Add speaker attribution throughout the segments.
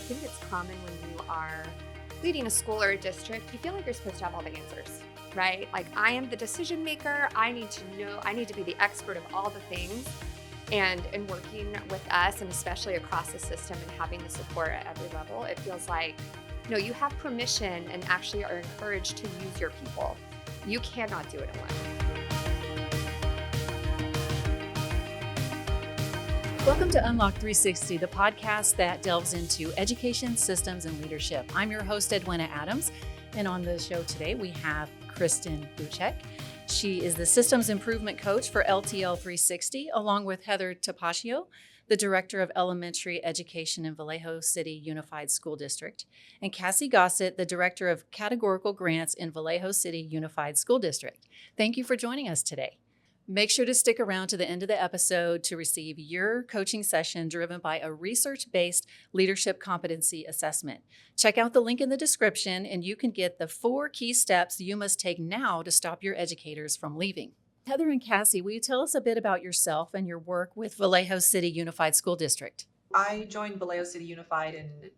Speaker 1: think it's common when you are leading a school or a district, you feel like you're supposed to have all the answers, right? Like, I am the decision maker. I need to know, I need to be the expert of all the things. And in working with us, and especially across the system and having the support at every level, it feels like, no, you have permission and actually are encouraged to use your people. You cannot do it alone.
Speaker 2: Welcome to Unlock 360, the podcast that delves into education, systems, and leadership. I'm your host, Edwina Adams, and on the show today, we have Kristen Buczek. She is the Systems Improvement Coach for LTL 360, along with Heather Topacio, the Director of Elementary Education in Vallejo City Unified School District, and Cassie Gossett, the Director of Categorical Grants in Vallejo City Unified School District. Thank you for joining us today. Make sure to stick around to the end of the episode to receive your coaching session driven by a research-based leadership competency assessment. Check out the link in the description and you can get the 4 key steps you must take now to stop your educators from leaving. Heather and Cassie, will you tell us a bit about yourself and your work with Vallejo City Unified School District?
Speaker 3: I joined Vallejo City Unified in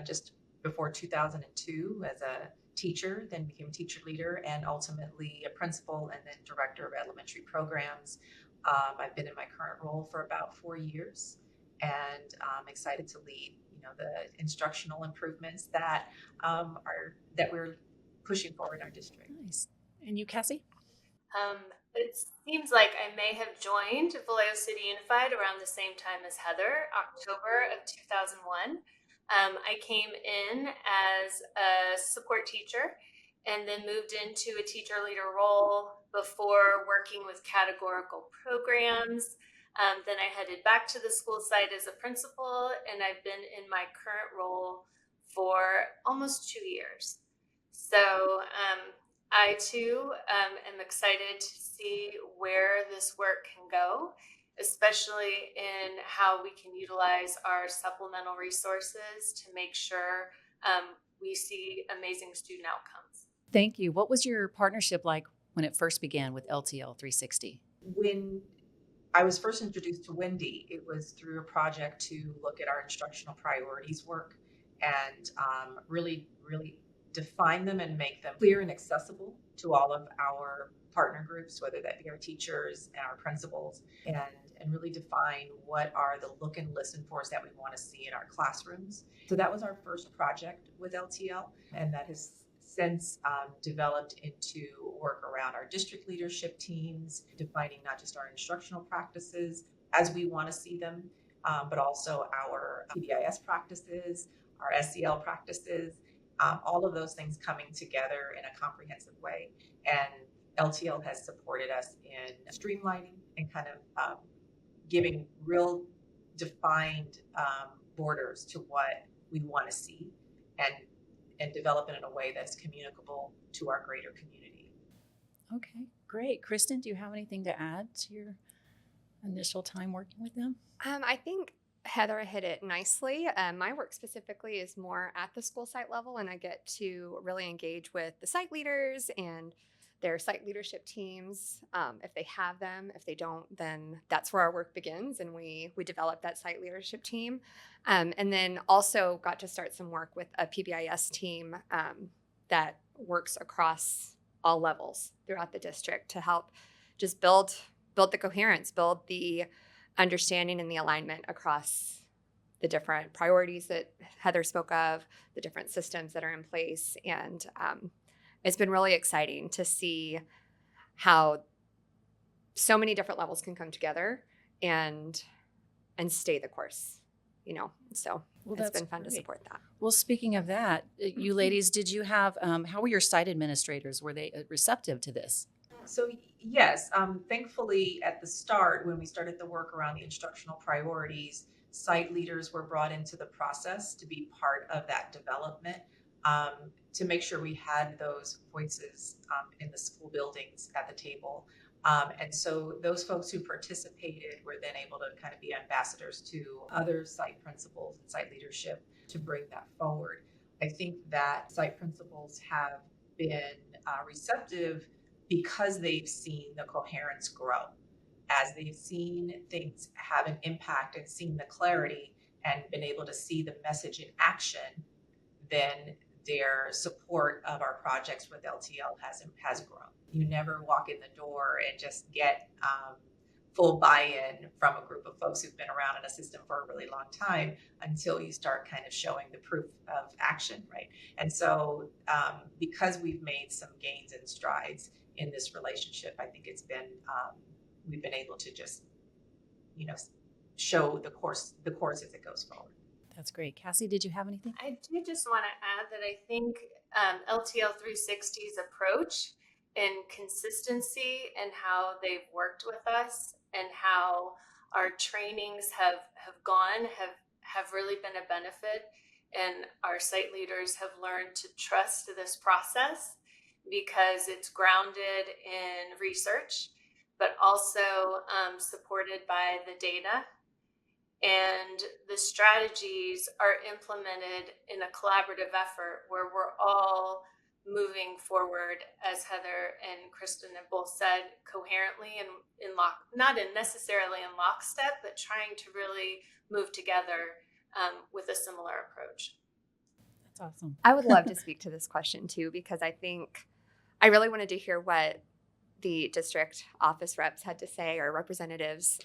Speaker 3: just before 2002 as a teacher, then became a teacher leader, and ultimately a principal and then director of elementary programs. I've been in my current role for about 4 years, and I'm excited to lead, the instructional improvements that we're pushing forward in our district.
Speaker 2: Nice. And you, Cassie?
Speaker 4: It seems like I may have joined Vallejo City Unified around the same time as Heather, October of 2001. I came in as a support teacher and then moved into a teacher leader role before working with categorical programs. Then I headed back to the school site as a principal, and I've been in my current role for almost 2 years. So I too am excited to see where this work can go, especially in how we can utilize our supplemental resources to make sure we see amazing student outcomes.
Speaker 2: Thank you. What was your partnership like when it first began with LTL 360?
Speaker 3: When I was first introduced to Wendy, it was through a project to look at our instructional priorities work and really define them and make them clear and accessible to all of our partner groups, whether that be our teachers and our principals, and really define what are the look and listen fors that we want to see in our classrooms. So that was our first project with LTL, and that has since developed into work around our district leadership teams, defining not just our instructional practices as we want to see them, but also our PBIS practices, our SEL practices, all of those things coming together in a comprehensive way. And LTL has supported us in streamlining and kind of giving real defined borders to what we want to see and develop it in a way that's communicable to our greater community.
Speaker 2: Okay, great. Kristen, do you have anything to add to your initial time working with them?
Speaker 1: I think Heather hit it nicely. My work specifically is more at the school site level, and I get to really engage with the site leaders and their site leadership teams, if they have them. If they don't, then that's where our work begins, and we develop that site leadership team. And then also got to start some work with a PBIS team that works across all levels throughout the district to help just build the coherence, build the understanding and the alignment across the different priorities that Heather spoke of, the different systems that are in place. And it's been really exciting to see how so many different levels can come together and stay the course, So it's been fun to support that.
Speaker 2: Well, speaking of that, you ladies, did you have, how were your site administrators? Were they receptive to this?
Speaker 3: So yes, thankfully at the start, when we started the work around the instructional priorities, site leaders were brought into the process to be part of that development, to make sure we had those voices in the school buildings at the table. And so those folks who participated were then able to kind of be ambassadors to other site principals and site leadership to bring that forward. I think that site principals have been receptive because they've seen the coherence grow, as they've seen things have an impact and seen the clarity and been able to see the message in action, then their support of our projects with LTL has grown. You never walk in the door and just get full buy-in from a group of folks who've been around in a system for a really long time until you start kind of showing the proof of action, right? And so because we've made some gains and strides in this relationship, I think it's been, we've been able to just, show the course as it goes forward.
Speaker 2: That's great. Cassie, did you have anything?
Speaker 4: I do just want to add that I think LTL 360's approach and consistency and how they've worked with us and how our trainings have gone have really been a benefit, and our site leaders have learned to trust this process because it's grounded in research, but also supported by the data. And the strategies are implemented in a collaborative effort where we're all moving forward, as Heather and Kristen have both said, coherently and not necessarily in lockstep, but trying to really move together with a similar approach.
Speaker 2: That's awesome.
Speaker 1: I would love to speak to this question too, because I think I really wanted to hear what the district office reps had to say, or representatives,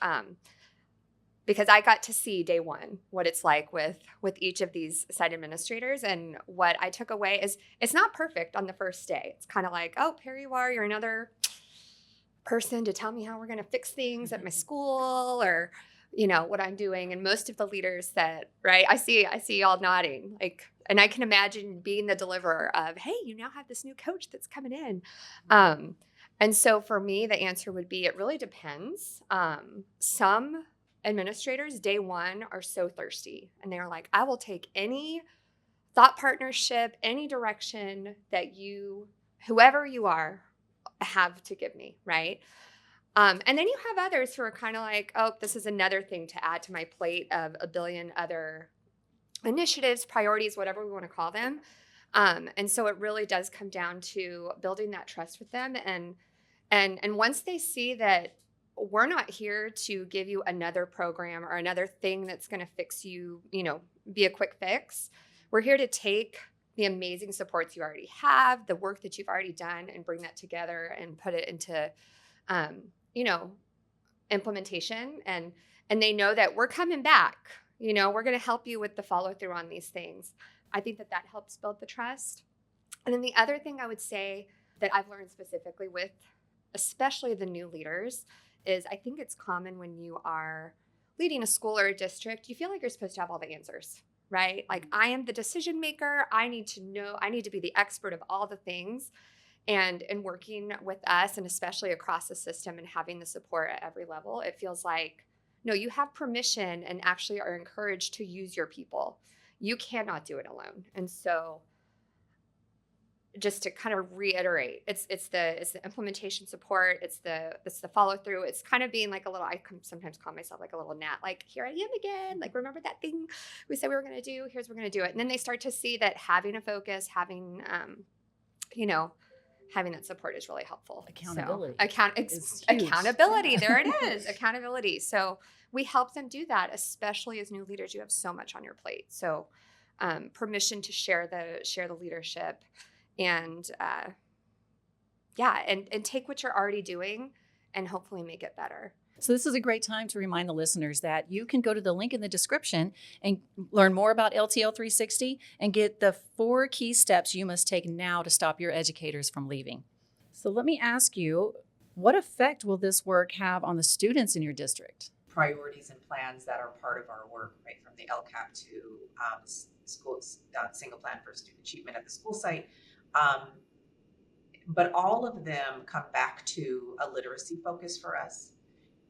Speaker 1: because I got to see day one what it's like with each of these site administrators. And what I took away is it's not perfect on the first day. It's kind of like, oh, here you are, you're another person to tell me how we're going to fix things at my school, or what I'm doing. And most of the leaders said, right, I see y'all nodding, like, and I can imagine being the deliverer of, hey, you now have this new coach that's coming in. And so for me, the answer would be, it really depends. Some administrators day one are so thirsty, and they're like, I will take any thought partnership, any direction that whoever you are, have to give me, right? And then you have others who are kind of like, oh, this is another thing to add to my plate of a billion other initiatives, priorities, whatever we want to call them. And so it really does come down to building that trust with them. And once they see that we're not here to give you another program or another thing that's going to fix you, be a quick fix. We're here to take the amazing supports you already have, the work that you've already done, and bring that together and put it into, implementation. And they know that we're coming back, we're going to help you with the follow through on these things. I think that helps build the trust. And then the other thing I would say that I've learned specifically with, especially the new leaders, is I think it's common when you are leading a school or a district, you feel like you're supposed to have all the answers, right? Like, I am the decision maker. I need to know, I need to be the expert of all the things. And in working with us, and especially across the system and having the support at every level, it feels like, no, you have permission and actually are encouraged to use your people. You cannot do it alone. And so just to kind of reiterate, it's the implementation support, it's the follow through. It's kind of being like a little, I sometimes call myself like a little gnat, like, here I am again, like, remember that thing we said we were going to do, here's we're going to do it. And then they start to see that having a focus, having having that support is really helpful.
Speaker 2: Accountability.
Speaker 1: So, accountability. There it is. Accountability. So we help them do that, especially as new leaders. You have so much on your plate. So permission to share the leadership. And and take what you're already doing and hopefully make it better.
Speaker 2: So this is a great time to remind the listeners that you can go to the link in the description and learn more about LTL 360 and get the 4 key steps you must take now to stop your educators from leaving. So let me ask you, what effect will this work have on the students in your district?
Speaker 3: Priorities and plans that are part of our work, right, from the LCAP to schools, single plan for student achievement at the school site. But all of them come back to a literacy focus for us.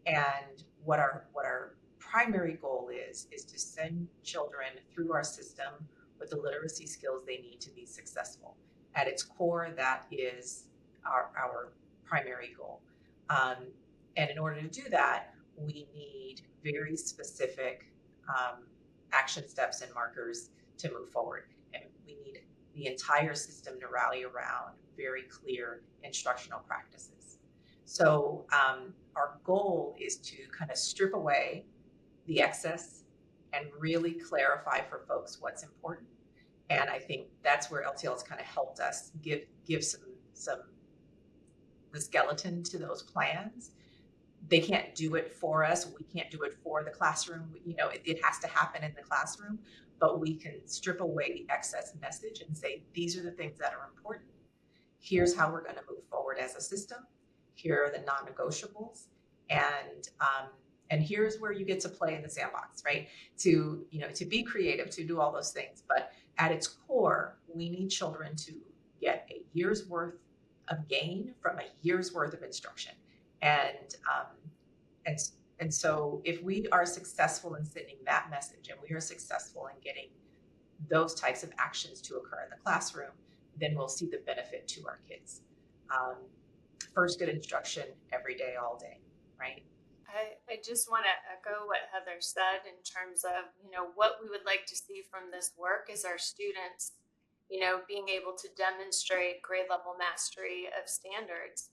Speaker 3: And what our primary goal is to send children through our system with the literacy skills they need to be successful. At its core, that is our primary goal. And in order to do that, we need very specific action steps and markers to move forward. And we need the entire system to rally around very clear instructional practices. So our goal is to kind of strip away the excess and really clarify for folks what's important. And I think that's where LTL has kind of helped us give some the skeleton to those plans. They can't do it for us. We can't do it for the classroom. It has to happen in the classroom, but we can strip away the excess message and say, these are the things that are important. Here's how we're going to move forward as a system. Here are the non-negotiables. And here's where you get to play in the sandbox, right? To be creative, to do all those things. But at its core, we need children to get a year's worth of gain from a year's worth of instruction. And so if we are successful in sending that message, and we are successful in getting those types of actions to occur in the classroom, then we'll see the benefit to our kids. First, good instruction every day, all day, right?
Speaker 4: I just want to echo what Heather said in terms of, what we would like to see from this work is our students, being able to demonstrate grade level mastery of standards,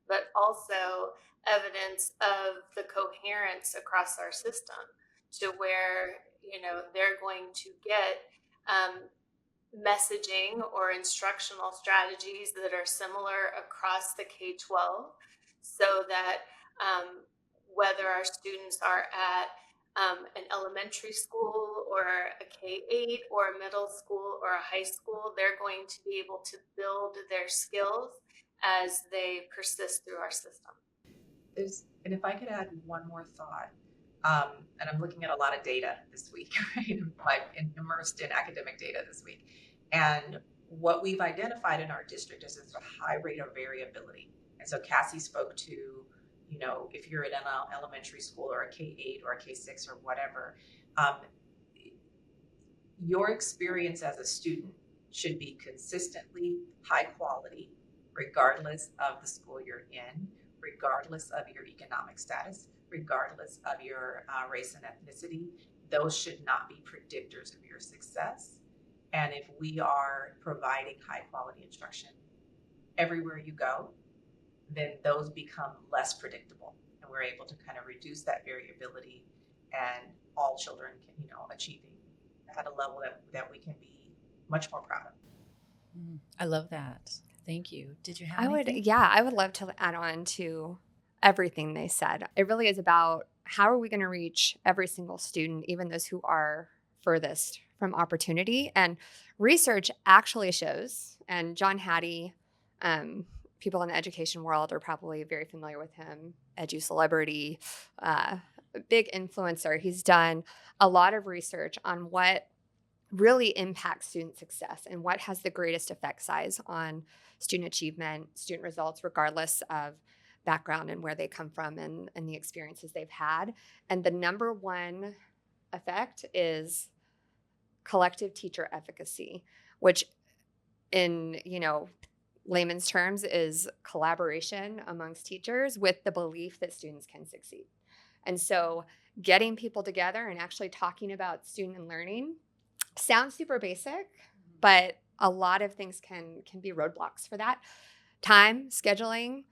Speaker 4: but also evidence of the coherence across our system to where, they're going to get messaging or instructional strategies that are similar across the K-12 so that whether our students are at an elementary school or a K-8 or a middle school or a high school, they're going to be able to build their skills as they persist through our system.
Speaker 3: And if I could add one more thought, and I'm looking at a lot of data this week, right? I'm immersed in academic data this week. And what we've identified in our district is there's a high rate of variability. And so Cassie spoke to, if you're at an elementary school or a K-8 or a K-6 or whatever, your experience as a student should be consistently high quality, regardless of the school you're in, regardless of your economic status, regardless of your race and ethnicity. Those should not be predictors of your success. And if we are providing high quality instruction everywhere you go, then those become less predictable, and we're able to kind of reduce that variability, and all children can, achieving at a level that we can be much more proud of.
Speaker 2: I love that. Thank you. Did you have anything?
Speaker 1: I would love to add on to everything they said. It really is about how are we going to reach every single student, even those who are furthest from opportunity. And research actually shows, and John Hattie, people in the education world are probably very familiar with him, edu celebrity, big influencer. He's done a lot of research on what really impacts student success and what has the greatest effect size on student achievement, student results, regardless of background and where they come from and the experiences they've had. And the number one effect is collective teacher efficacy, which in, layman's terms is collaboration amongst teachers with the belief that students can succeed. And so getting people together and actually talking about student and learning sounds super basic, but a lot of things can be roadblocks for that. Time, scheduling,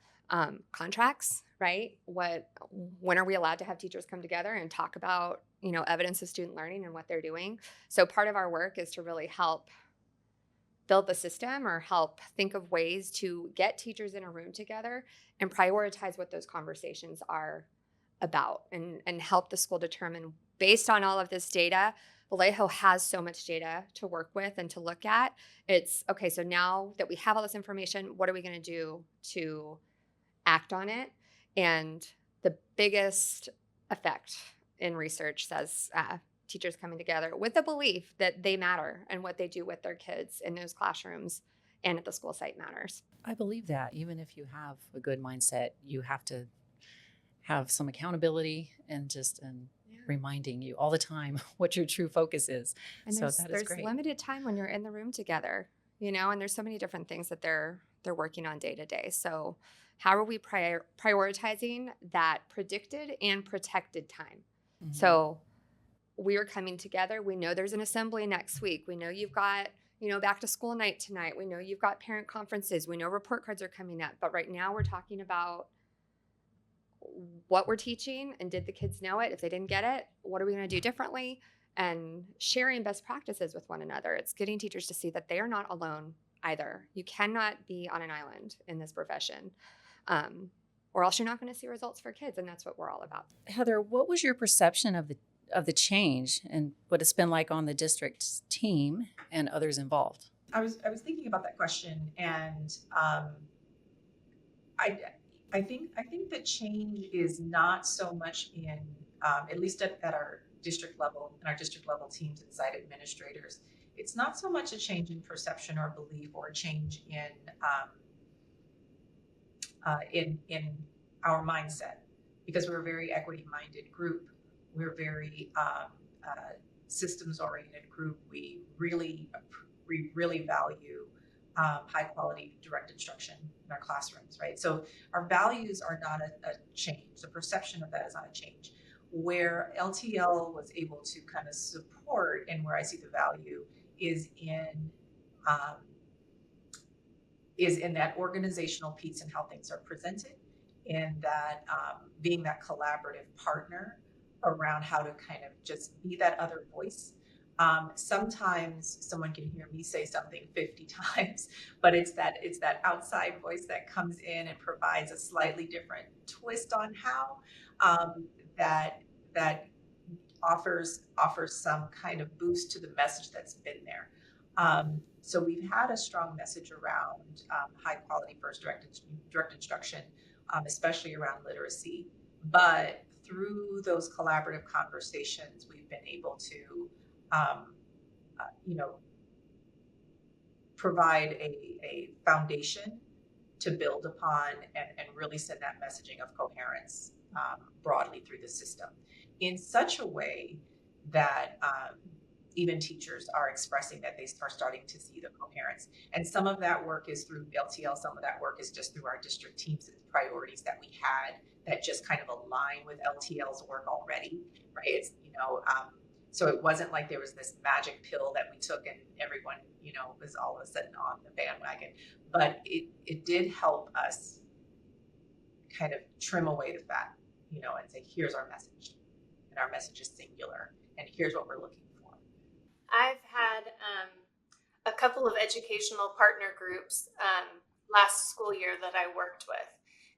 Speaker 1: contracts, right? When are we allowed to have teachers come together and talk about, evidence of student learning and what they're doing? So part of our work is to really help build the system or help think of ways to get teachers in a room together and prioritize what those conversations are about and help the school determine, based on all of this data. Vallejo has so much data to work with and to look at. It's, okay, so now that we have all this information, what are we going to do to act on it? And the biggest effect in research says teachers coming together with the belief that they matter and what they do with their kids in those classrooms and at the school site matters.
Speaker 2: I believe that even if you have a good mindset, you have to have some accountability and reminding you all the time what your true focus is.
Speaker 1: And
Speaker 2: so that is great.
Speaker 1: There's limited time when you're in the room together, and there's so many different things that they're working on day to day. So how are we prioritizing that predicted and protected time? Mm-hmm. So we are coming together. We know there's an assembly next week. We know you've got, back to school night tonight. We know you've got parent conferences. We know report cards are coming up. But right now we're talking about what we're teaching and did the kids know it? If they didn't get it, what are we going to do differently? and sharing best practices with one another. It's getting teachers to see that they are not alone either. You cannot be on an island in this profession, or else you're not going to see results for kids, and that's what we're all about.
Speaker 2: Heather, what was your perception of the change and what it's been like on the district's team and others involved?
Speaker 3: I was thinking about that question, and I think the change is not so much in at least at our district level and our district level teams and site administrators. It's not so much a change in perception or belief or a change in our mindset, because we're a very equity minded group. We're very systems oriented group. We really value high quality direct instruction in our classrooms, right? So our values are not a change. The perception of that is not a change. Where LTL was able to kind of support, and where I see the value is in that organizational piece and how things are presented, and that being that collaborative partner around how to kind of just be that other voice. Sometimes someone can hear me say something 50 times, but it's that outside voice that comes in and provides a slightly different twist on how that offers some kind of boost to the message that's been there. So we've had a strong message around high quality first direct instruction, especially around literacy. But through those collaborative conversations, we've been able to provide a foundation to build upon and really send that messaging of coherence broadly through the system in such a way that even teachers are expressing that they are starting to see the coherence. And some of that work is through LTL, some of that work is just through our district teams and priorities that we had that just kind of align with LTL's work already, right? It's, so it wasn't like there was this magic pill that we took and everyone, was all of a sudden on the bandwagon. But it did help us kind of trim away the fat, and say, here's our message. And our message is singular. And here's what we're looking for.
Speaker 4: I've had a couple of educational partner groups last school year that I worked with.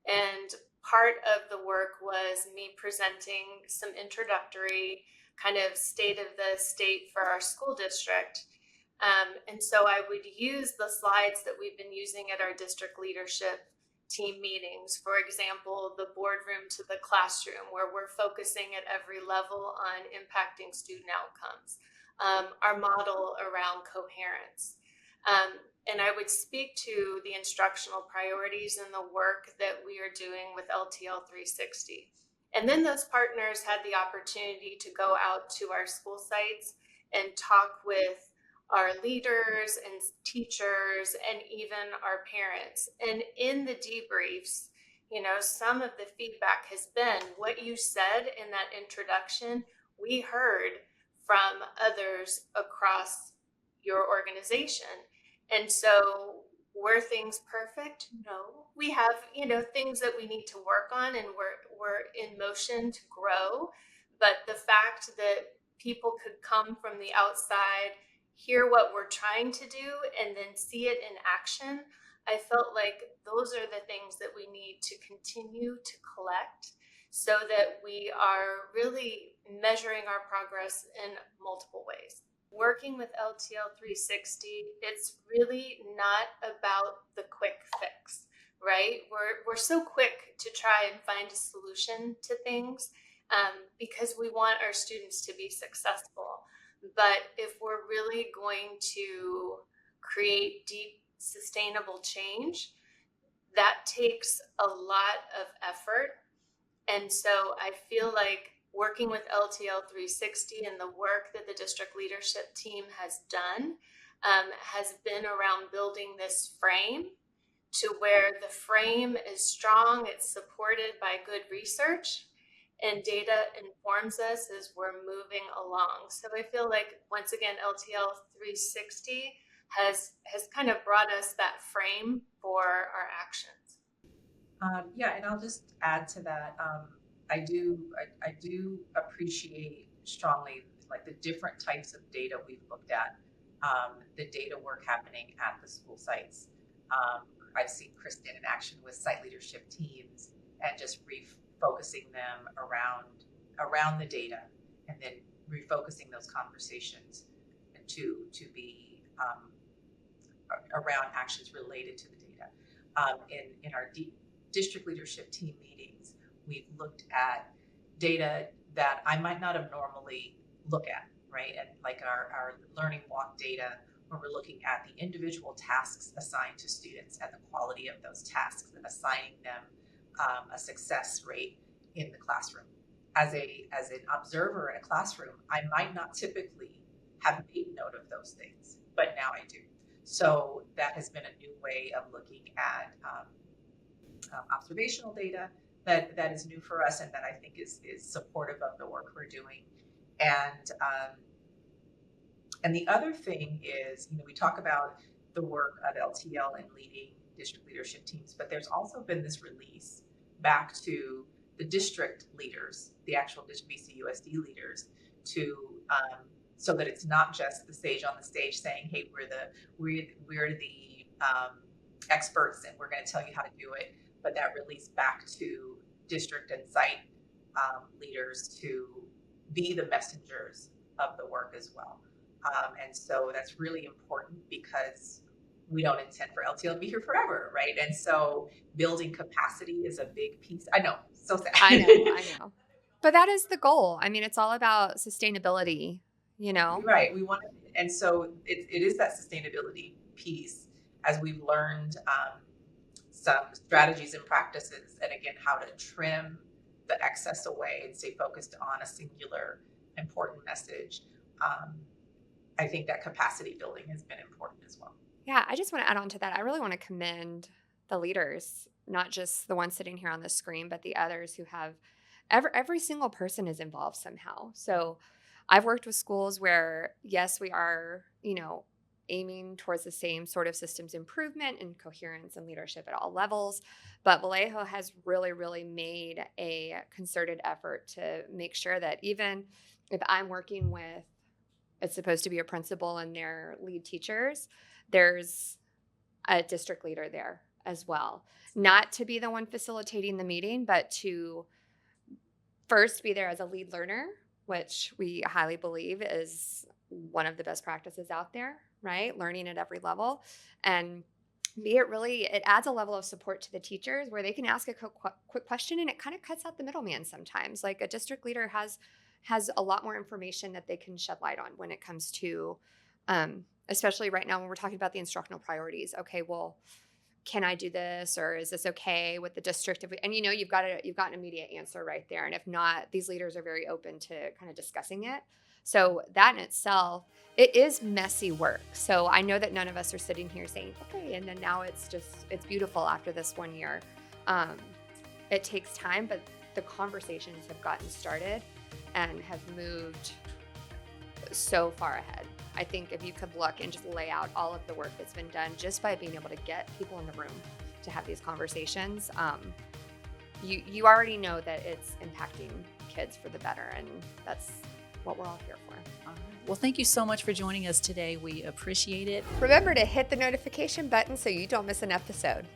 Speaker 4: And part of the work was me presenting some introductory kind of state of the state for our school district. And so I would use the slides that we've been using at our district leadership team meetings. For example, the boardroom to the classroom, where we're focusing at every level on impacting student outcomes. Our model around coherence. And I would speak to the instructional priorities and the work that we are doing with LTL 360. And then those partners had the opportunity to go out to our school sites and talk with our leaders and teachers and even our parents. And in the debriefs, some of the feedback has been what you said in that introduction, we heard from others across your organization. And so were things perfect? No. We have, things that we need to work on, and we're in motion to grow. But the fact that people could come from the outside, hear what we're trying to do, and then see it in action, I felt like those are the things that we need to continue to collect so that we are really measuring our progress in multiple ways. Working with LTL 360, it's really not about the quick fix, right? We're so quick to try and find a solution to things because we want our students to be successful. But if we're really going to create deep, sustainable change, that takes a lot of effort. And so I feel like working with LTL 360 and the work that the district leadership team has done has been around building this frame to where the frame is strong, it's supported by good research, and data informs us as we're moving along. So I feel like, once again, LTL 360 has kind of brought us that frame for our actions.
Speaker 3: And I'll just add to that. I do appreciate strongly, like the different types of data we've looked at, the data work happening at the school sites. I've seen Kristen in action with site leadership teams and just refocusing them around the data, and then refocusing those conversations to be around actions related to the data. In our district leadership team meetings, we've looked at data that I might not have normally looked at, right? And like our learning walk data, where we're looking at the individual tasks assigned to students and the quality of those tasks and assigning them a success rate in the classroom. As an observer in a classroom, I might not typically have made note of those things, but now I do. So that has been a new way of looking at observational data that is new for us, and that I think is supportive of the work we're doing. And the other thing is, we talk about the work of LTL and leading district leadership teams, but there's also been this release back to the district leaders, the actual VCUSD leaders, to so that it's not just the sage on the stage saying, "Hey, we're the experts and we're going to tell you how to do it," but that release back to district and site leaders to be the messengers of the work as well. And so that's really important, because we don't intend for LTL to be here forever, right? And so building capacity is a big piece. I know, so sad.
Speaker 1: I know. But that is the goal. I mean, it's all about sustainability,
Speaker 3: Right. We want to, and so it is that sustainability piece, as we've learned some strategies and practices, and again, how to trim the excess away and stay focused on a singular important message. I think that capacity building has been important as well.
Speaker 1: Yeah, I just want to add on to that. I really want to commend the leaders, not just the ones sitting here on the screen, but the others who have every single person is involved somehow. So I've worked with schools where, yes, we are, aiming towards the same sort of systems improvement and coherence and leadership at all levels. But Vallejo has really, really made a concerted effort to make sure that even if I'm working with, it's supposed to be a principal and their lead teachers, there's a district leader there as well. Not to be the one facilitating the meeting, but to first be there as a lead learner, which we highly believe is one of the best practices out there, right? Learning at every level. And it adds a level of support to the teachers where they can ask a quick question, and it kind of cuts out the middleman sometimes. Like a district leader has a lot more information that they can shed light on when it comes to, especially right now when we're talking about the instructional priorities. Okay, well, can I do this, or is this okay with the district? You've got an immediate answer right there. And if not, these leaders are very open to kind of discussing it. So that in itself, it is messy work. So I know that none of us are sitting here saying, okay, and then now it's beautiful after this 1 year. It takes time, but the conversations have gotten started and have moved so far ahead. I think if you could look and just lay out all of the work that's been done just by being able to get people in the room to have these conversations, you already know that it's impacting kids for the better, and that's what we're all here for.
Speaker 2: All right. Well, thank you so much for joining us today. We appreciate it.
Speaker 1: Remember to hit the notification button so you don't miss an episode.